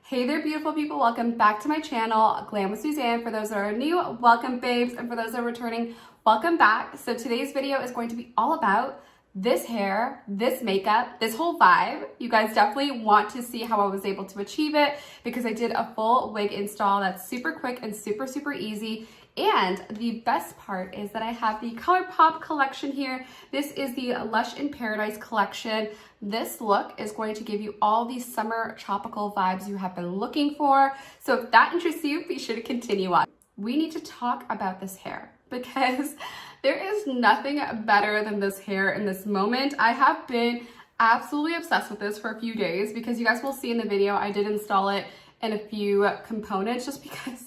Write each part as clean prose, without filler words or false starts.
Hey there, beautiful people. Welcome back to my channel, Glam with Suzanne. For those that are new, welcome babes. And for those that are returning, welcome back. So today's video is going to be all about this hair, this makeup, this whole vibe. You guys definitely want to see how I was able to achieve it because I did a full wig install that's super quick and super easy. And the best part is that I have the ColourPop collection here. This is the Lush in Paradise collection. This look is going to give you all these summer tropical vibes you have been looking for. So if that interests you, be sure to continue on. We need to talk about this hair because there is nothing better than this hair in this moment. I have been absolutely obsessed with this for a few days because you guys will see in the video I did install it in a few components just because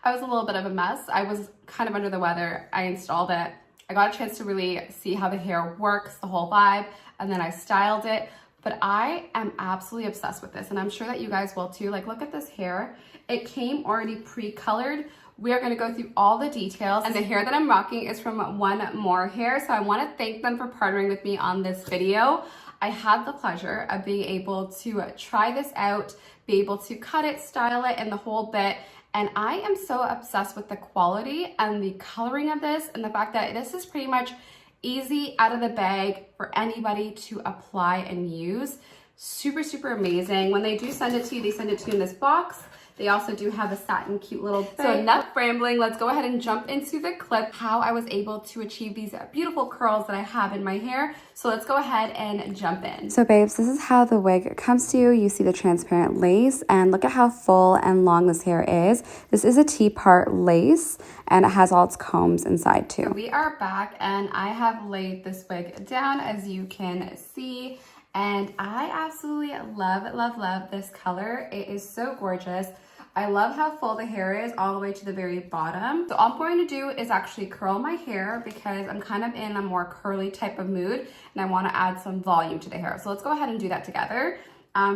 I was a little bit of a mess. I was kind of under the weather. I installed it. I got a chance to really see how the hair works, the whole vibe, and then I styled it. But I am absolutely obsessed with this, and I'm sure that you guys will too. Like, look at this hair. It came already pre-colored. We are gonna go through all the details, and the hair that I'm rocking is from One More Hair, so I wanna thank them for partnering with me on this video. I had the pleasure of being able to try this out, be able to cut it, style it, and the whole bit. And I am so obsessed with the quality and the coloring of this and the fact that this is pretty much easy out of the bag for anybody to apply and use. Super amazing. When they do send it to you, they send it to you in this box. They also do have a satin cute little bag. So enough rambling, let's go ahead and jump into the clip, how I was able to achieve these beautiful curls that I have in my hair. So let's go ahead and jump in. So babes, this is how the wig comes to you. You see the transparent lace and look at how full and long this hair is. This is a T-part lace and it has all its combs inside too. So we are back and I have laid this wig down as you can see. And I absolutely love this color. It is so gorgeous. I love how full the hair is all the way to the very bottom. So all I'm going to do is actually curl my hair because I'm kind of in a more curly type of mood and I want to add some volume to the hair. So let's go ahead and do that together.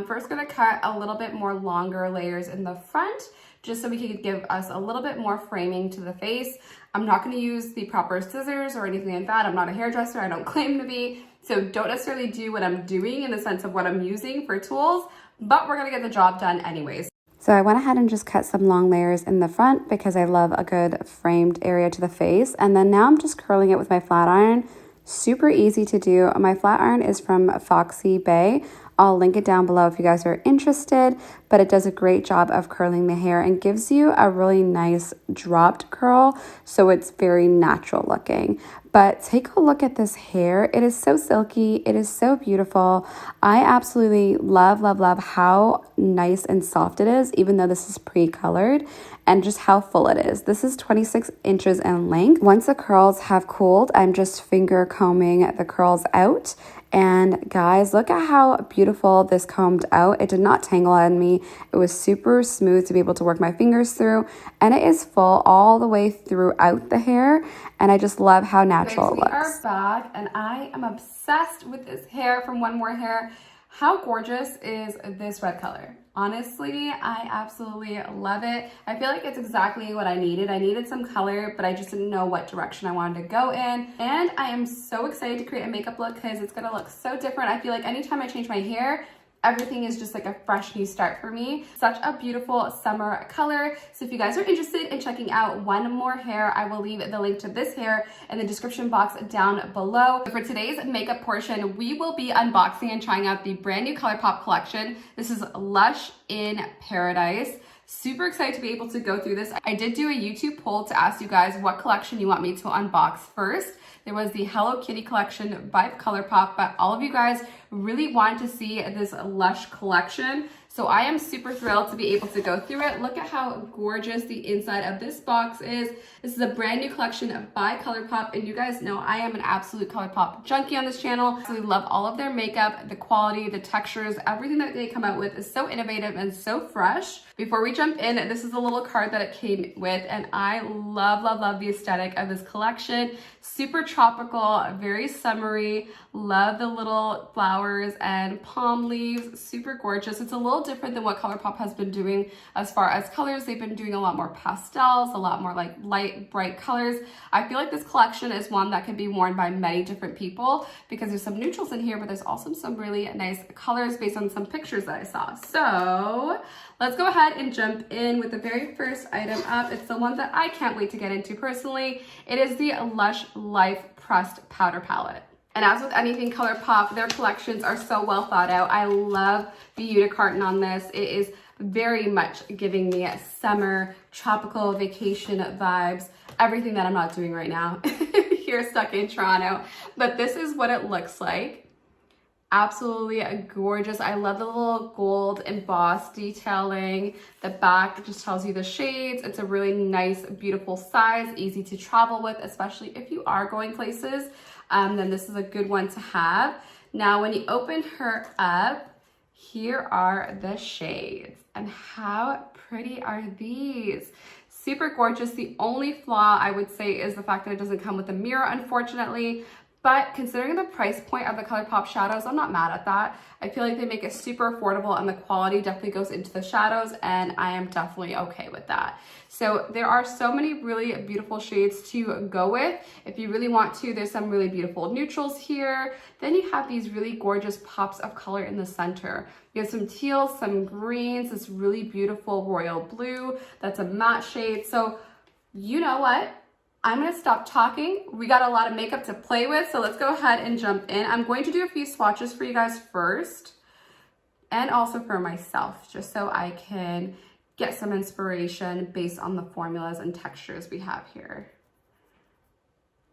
First going to cut a little bit more longer layers in the front just so we can give us a little bit more framing to the face. I'm not going to use the proper scissors or anything like that. I'm not a hairdresser. I don't claim to be. So don't necessarily do what I'm doing in the sense of what I'm using for tools, but we're going to get the job done anyways. So I went ahead and just cut some long layers in the front because I love a good framed area to the face. And then now I'm just curling it with my flat iron. Super easy to do. My flat iron is from Foxy Bay. I'll link it down below if you guys are interested, but it does a great job of curling the hair and gives you a really nice dropped curl, so it's very natural looking. But take a look at this hair. It is so silky. It is so beautiful. I absolutely love how nice and soft it is, even though this is pre-colored, and just how full it is. This is 26 inches in length. Once the curls have cooled, I'm just finger combing the curls out. And guys, look at how beautiful this combed out. It did not tangle on me. It was super smooth to be able to work my fingers through. And it is full all the way throughout the hair. And I just love how natural it looks. We are back and I am obsessed with this hair from One More Hair. How gorgeous is this red color? Honestly, I absolutely love it. I feel like it's exactly what I needed. I needed some color, but I just didn't know what direction I wanted to go in. And I am so excited to create a makeup look because it's gonna look so different. I feel like anytime I change my hair, everything is just like a fresh new start for me. Such a beautiful summer color. So if you guys are interested in checking out One More Hair, I will leave the link to this hair in the description box down below. For today's makeup portion, we will be unboxing and trying out the brand new ColourPop collection. This is Lush in Paradise. Super excited to be able to go through this. I did do a YouTube poll to ask you guys what collection you want me to unbox first. There was the Hello Kitty collection by ColourPop, but all of you guys really wanted to see this Lush collection. So I am super thrilled to be able to go through it. Look at how gorgeous the inside of this box is. This is a brand new collection by ColourPop, and you guys know I am an absolute ColourPop junkie on this channel. So we love all of their makeup, the quality, the textures, everything that they come out with is so innovative and so fresh. Before we jump in, this is a little card that it came with, and I love the aesthetic of this collection. Super tropical, very summery. Love the little flowers and palm leaves, super gorgeous. It's a little different than what ColourPop has been doing as far as colors. They've been doing a lot more pastels, a lot more like light, bright colors. I feel like this collection is one that can be worn by many different people because there's some neutrals in here, but there's also some really nice colors based on some pictures that I saw. So let's go ahead and jump in with the very first item up. It's the one that I can't wait to get into personally. It is the Lush Life Pressed Powder Palette. And as with anything ColourPop, their collections are so well thought out. I love the unicorn on this. It is very much giving me summer, tropical vacation vibes, everything that I'm not doing right now here stuck in Toronto. But this is what it looks like. Absolutely gorgeous. I love the little gold embossed detailing. The back just tells you the shades. It's a really nice, beautiful size, easy to travel with, especially if you are going places. Then this is a good one to have. Now, when you open her up, here are the shades. And how pretty are these? Super gorgeous. The only flaw I would say is the fact that it doesn't come with a mirror, unfortunately. But considering the price point of the ColourPop shadows, I'm not mad at that. I feel like they make it super affordable and the quality definitely goes into the shadows, and I am definitely okay with that. So there are so many really beautiful shades to go with. If you really want to, there's some really beautiful neutrals here. Then you have these really gorgeous pops of color in the center. You have some teals, some greens, this really beautiful royal blue. That's a matte shade. So you know what? I'm gonna stop talking. We got a lot of makeup to play with, so let's go ahead and jump in. I'm going to do a few swatches for you guys first, and also for myself, just so I can get some inspiration based on the formulas and textures we have here.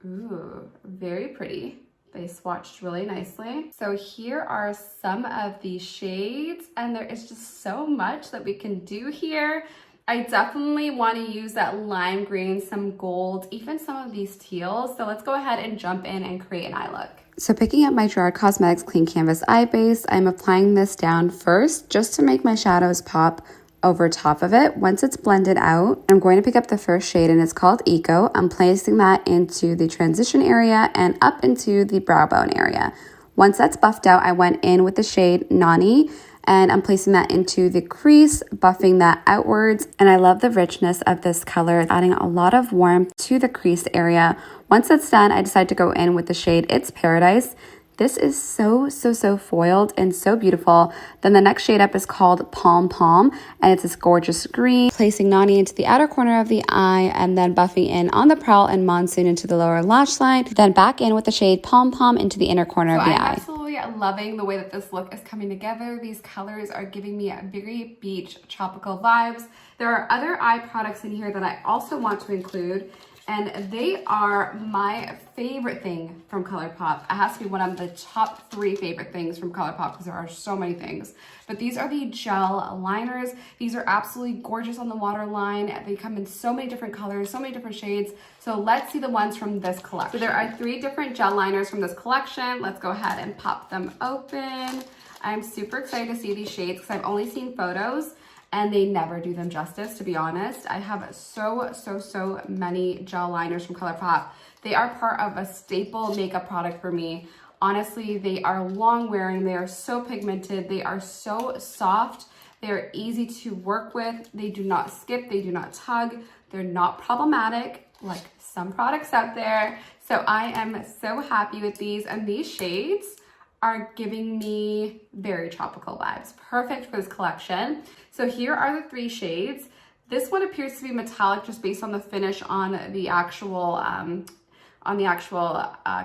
Ooh, very pretty. They swatched really nicely. So here are some of the shades, and there is just so much that we can do here. I definitely want to use that lime green, some gold, even some of these teals. So let's go ahead and jump in and create an eye look. So picking up my Gerard Cosmetics Clean Canvas Eye Base, I'm applying this down first just to make my shadows pop over top of it. Once it's blended out, I'm going to pick up the first shade, and it's called Eco. I'm placing that into the transition area and up into the brow bone area. Once that's buffed out, I went in with the shade Nani, and I'm placing that into the crease, buffing that outwards. And I love the richness of this color, adding a lot of warmth to the crease area. Once that's done, I decided to go in with the shade It's Paradise. This is so foiled and so beautiful. Then the next shade up is called Pom Pom, and it's this gorgeous green. Placing Nani into the outer corner of the eye, and then buffing in on the Prowl and Monsoon into the lower lash line. Then back in with the shade Pom Pom into the inner corner of the eye. Absolutely loving the way that this look is coming together. These colors are giving me a very beach tropical vibes. There are other eye products in here that I also want to include, and they are my favorite thing from ColourPop. It has to be one of the top 3 favorite things from ColourPop because there are so many things. But these are the gel liners. These are absolutely gorgeous on the waterline. They come in so many different colors, so many different shades. So let's see the ones from this collection. So there are 3 different gel liners from this collection. Let's go ahead and pop them open. I'm super excited to see these shades because I've only seen photos, and they never do them justice, to be honest. I have so many gel liners from ColourPop. They are part of a staple makeup product for me. Honestly, they are long wearing, they are so pigmented, they are so soft, they're easy to work with, they do not skip, they do not tug, they're not problematic like some products out there. So I am so happy with these, and these shades are giving me very tropical vibes. Perfect for this collection. So here are the 3 shades. This one appears to be metallic just based on the finish on the actual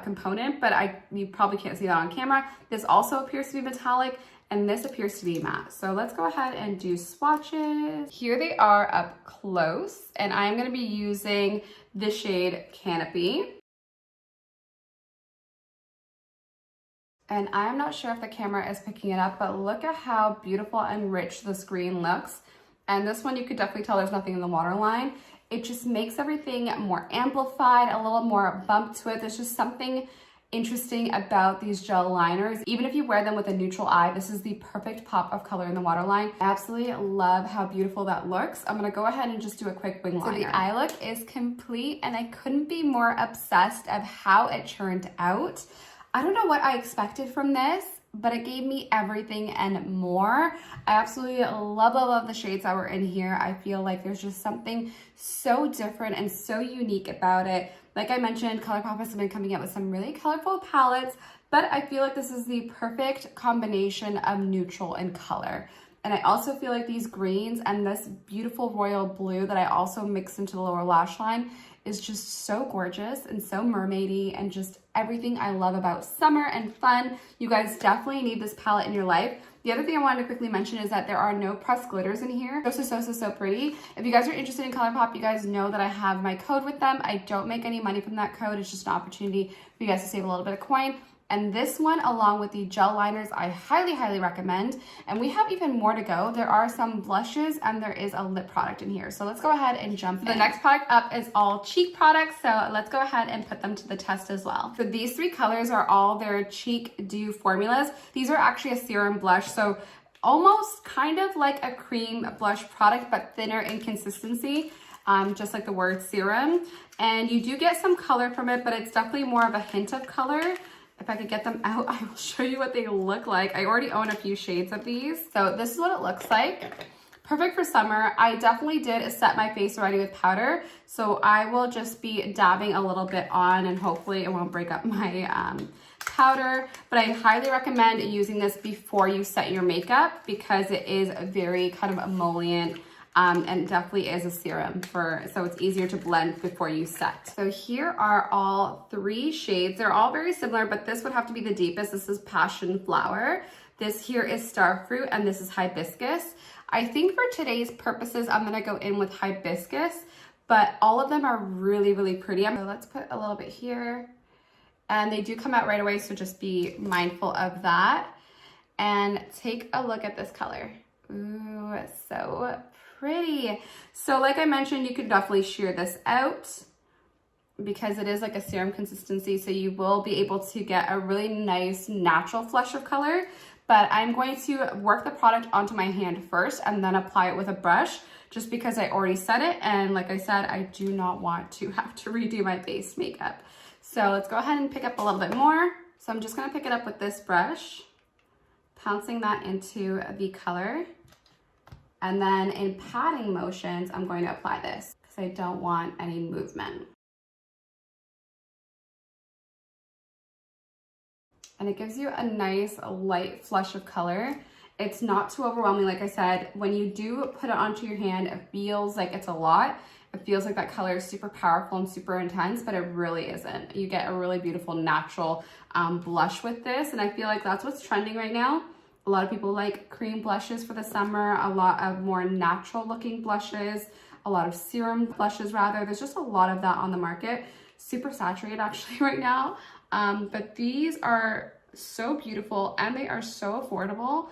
component, but you probably can't see that on camera. This also appears to be metallic, and this appears to be matte. So let's go ahead and do swatches. Here they are up close, and I'm gonna be using the shade Canopy. And I'm not sure if the camera is picking it up, but look at how beautiful and rich this green looks. And this one, you could definitely tell there's nothing in the waterline. It just makes everything more amplified, a little more bump to it. There's just something interesting about these gel liners. Even if you wear them with a neutral eye, this is the perfect pop of color in the waterline. I absolutely love how beautiful that looks. I'm gonna go ahead and just do a quick wing liner. So the eye look is complete, and I couldn't be more obsessed of how it turned out. I don't know what I expected from this, but it gave me everything and more. I absolutely love the shades that were in here. I feel like there's just something so different and so unique about it. Like I mentioned, ColourPop has been coming out with some really colorful palettes, but I feel like this is the perfect combination of neutral and color. And I also feel like these greens and this beautiful royal blue that I also mixed into the lower lash line is just so gorgeous and so mermaidy and just everything I love about summer and fun. You guys definitely need this palette in your life. The other thing I wanted to quickly mention is that there are no pressed glitters in here. So pretty. If you guys are interested in ColourPop, you guys know that I have my code with them. I don't make any money from that code. It's just an opportunity for you guys to save a little bit of coin. And this one, along with the gel liners, I highly recommend. And we have even more to go. There are some blushes and there is a lip product in here. So let's go ahead and jump in. The next product up is all cheek products. So let's go ahead and put them to the test as well. So these three colors are all their Cheek Dew formulas. These are actually a serum blush. So almost kind of like a cream blush product, but thinner in consistency. Just like the word serum. And you do get some color from it, but it's definitely more of a hint of color. If I could get them out, I will show you what they look like. I already own a few shades of these. So this is what it looks like. Perfect for summer. I definitely did set my face already with powder. So I will just be dabbing a little bit on and hopefully it won't break up my powder. But I highly recommend using this before you set your makeup because it is very kind of emollient. And definitely is a serum so it's easier to blend before you set. So here are all three shades. They're all very similar, but this would have to be the deepest. This is Passion Flower. This here is Starfruit, and this is Hibiscus. I think for today's purposes, I'm gonna go in with Hibiscus, but all of them are really pretty. So let's put a little bit here. And they do come out right away, so just be mindful of that. And take a look at this color. Ooh, so pretty. So like I mentioned, you can definitely shear this out because it is like a serum consistency, so you will be able to get a really nice natural flush of color. But I'm going to work the product onto my hand first and then apply it with a brush just because I already set it, and like I said, I do not want to have to redo my base makeup. So let's go ahead and pick up a little bit more. So I'm just going to pick it up with this brush, pouncing that into the color. And then in patting motions, I'm going to apply this because I don't want any movement. And it gives you a nice light flush of color. It's not too overwhelming. Like I said, when you do put it onto your hand, it feels like it's a lot. It feels like that color is super powerful and super intense, but it really isn't. You get a really beautiful natural blush with this. And I feel like that's what's trending right now. A lot of people like cream blushes for the summer, a lot of more natural looking blushes, a lot of serum blushes rather. There's just a lot of that on the market. Super saturated actually right now. But these are so beautiful and they are so affordable,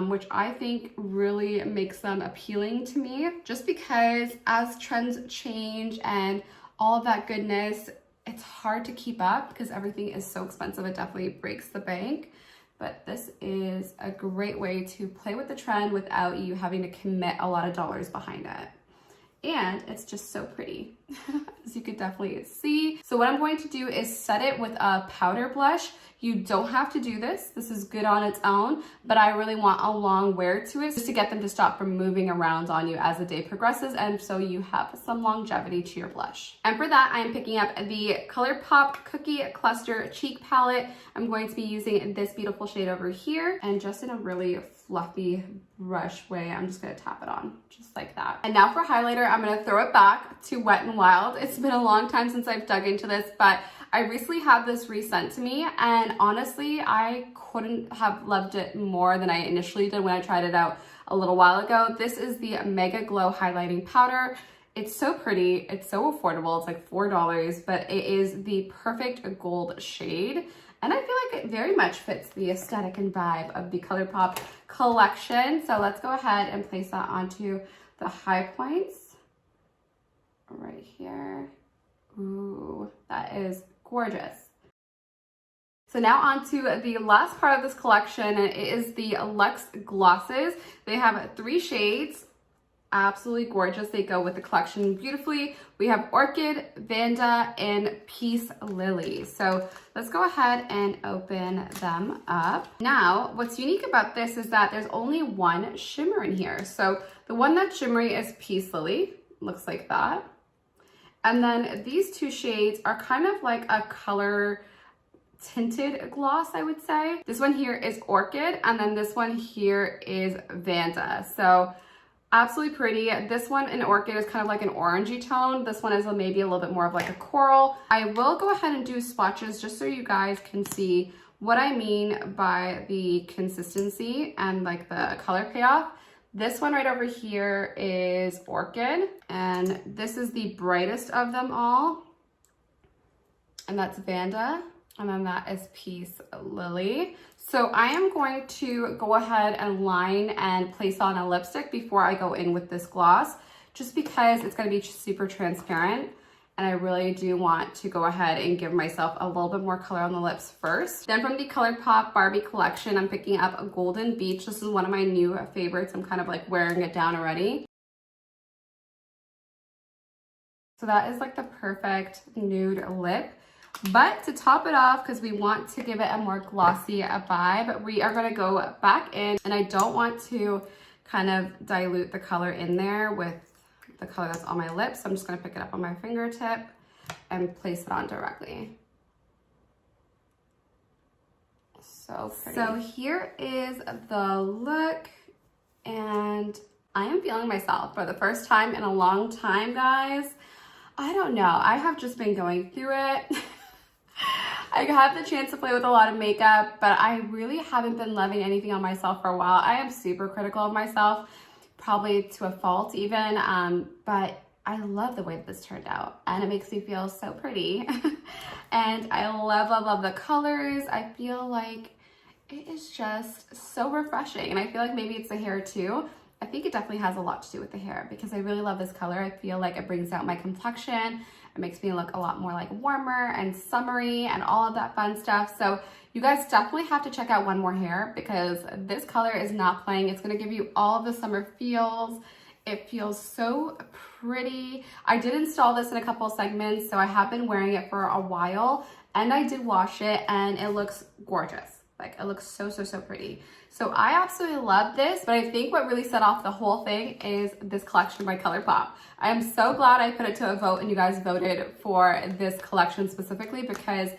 which I think really makes them appealing to me. Just because as trends change and all of that goodness, it's hard to keep up because everything is so expensive. It definitely breaks the bank. But this is a great way to play with the trend without you having to commit a lot of dollars behind it. And it's just so pretty, as you could definitely see. So what I'm going to do is set it with a powder blush. You don't have to do this. This is good on its own, but I really want a long wear to it just to get them to stop from moving around on you as the day progresses, and so you have some longevity to your blush. And for that, I am picking up the ColourPop Cookie Cluster Cheek Palette. I'm going to be using this beautiful shade over here, and just in a really fluffy brush way, I'm just gonna tap it on, just like that. And now for highlighter, I'm gonna throw it back to Wet n Wild. It's been a long time since I've dug into this, but I recently had this resent to me, and honestly, I couldn't have loved it more than I initially did when I tried it out a little while ago. This is the Mega Glow Highlighting Powder. It's so pretty, it's so affordable, it's like $4, but it is the perfect gold shade. And I feel like it very much fits the aesthetic and vibe of the ColourPop collection. So let's go ahead and place that onto the high points right here. Ooh, that is gorgeous. So now on to the last part of this collection, and it is the Luxe Glosses. They have 3 shades. absolutely gorgeous. They go with the collection beautifully. We have Orchid, Vanda, and Peace Lily. So let's go ahead and open them up. Now, what's unique about this is that there's only one shimmer in here. So the one that's shimmery is Peace Lily, looks like that. And then these two shades are kind of like a color tinted gloss, I would say. This one here is Orchid, and then this one here is Vanda. So absolutely pretty. This one in Orchid is kind of like an orangey tone. This one is maybe a little bit more of like a coral. I will go ahead and do swatches just so you guys can see what I mean by the consistency and like the color payoff. This one right over here is Orchid, and this is the brightest of them all, and that's Vanda, and then that is Peace Lily. So I am going to go ahead and line and place on a lipstick before I go in with this gloss, just because it's going to be super transparent. And I really do want to go ahead and give myself a little bit more color on the lips first. Then from the ColourPop Barbie collection, I'm picking up a Golden Beach. This is one of my new favorites. I'm kind of like wearing it down already. So that is like the perfect nude lip. But to top it off, because we want to give it a more glossy vibe, we are going to go back in, and I don't want to kind of dilute the color in there with the color that's on my lips. So I'm just going to pick it up on my fingertip and place it on directly. So pretty. So here is the look, and I am feeling myself for the first time in a long time, guys. I don't know. I have just been going through it. I had the chance to play with a lot of makeup, but I really haven't been loving anything on myself for a while. I am super critical of myself, probably to a fault even, but I love the way that this turned out, and it makes me feel so pretty. And I love the colors. I feel like it is just so refreshing, and I feel like maybe it's the hair too. I think it definitely has a lot to do with the hair, because I really love this color. I feel like it brings out my complexion. It makes me look a lot more like warmer and summery and all of that fun stuff. So you guys definitely have to check out One More Hair, because this color is not playing. It's going to give you all of the summer feels. It feels so pretty. I did install this in a couple of segments, so I have been wearing it for a while, and I did wash it, and it looks gorgeous. Like, it looks so pretty. So I absolutely love this, but I think what really set off the whole thing is this collection by ColourPop. I am so glad I put it to a vote and you guys voted for this collection specifically, because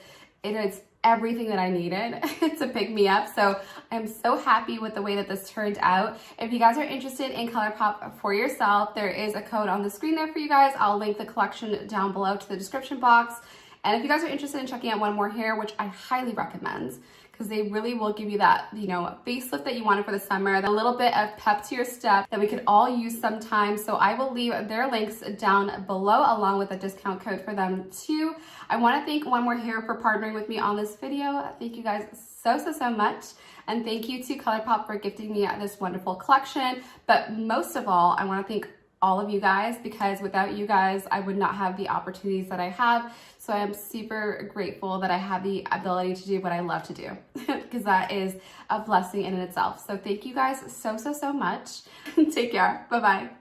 it is everything that I needed to pick me up. So I'm so happy with the way that this turned out. If you guys are interested in ColourPop for yourself, there is a code on the screen there for you guys. I'll link the collection down below to the description box. And if you guys are interested in checking out One More Hair, which I highly recommend, because they really will give you that, you know, facelift that you wanted for the summer, a little bit of pep to your step that we could all use sometimes. So I will leave their links down below along with a discount code for them too. I want to thank One More Hair for partnering with me on this video. Thank you guys so much. And thank you to ColourPop for gifting me this wonderful collection. But most of all, I want to thank all of you guys, because without you guys, I would not have the opportunities that I have. So I am super grateful that I have the ability to do what I love to do, because that is a blessing in itself. So thank you guys so much. Take care. Bye-bye.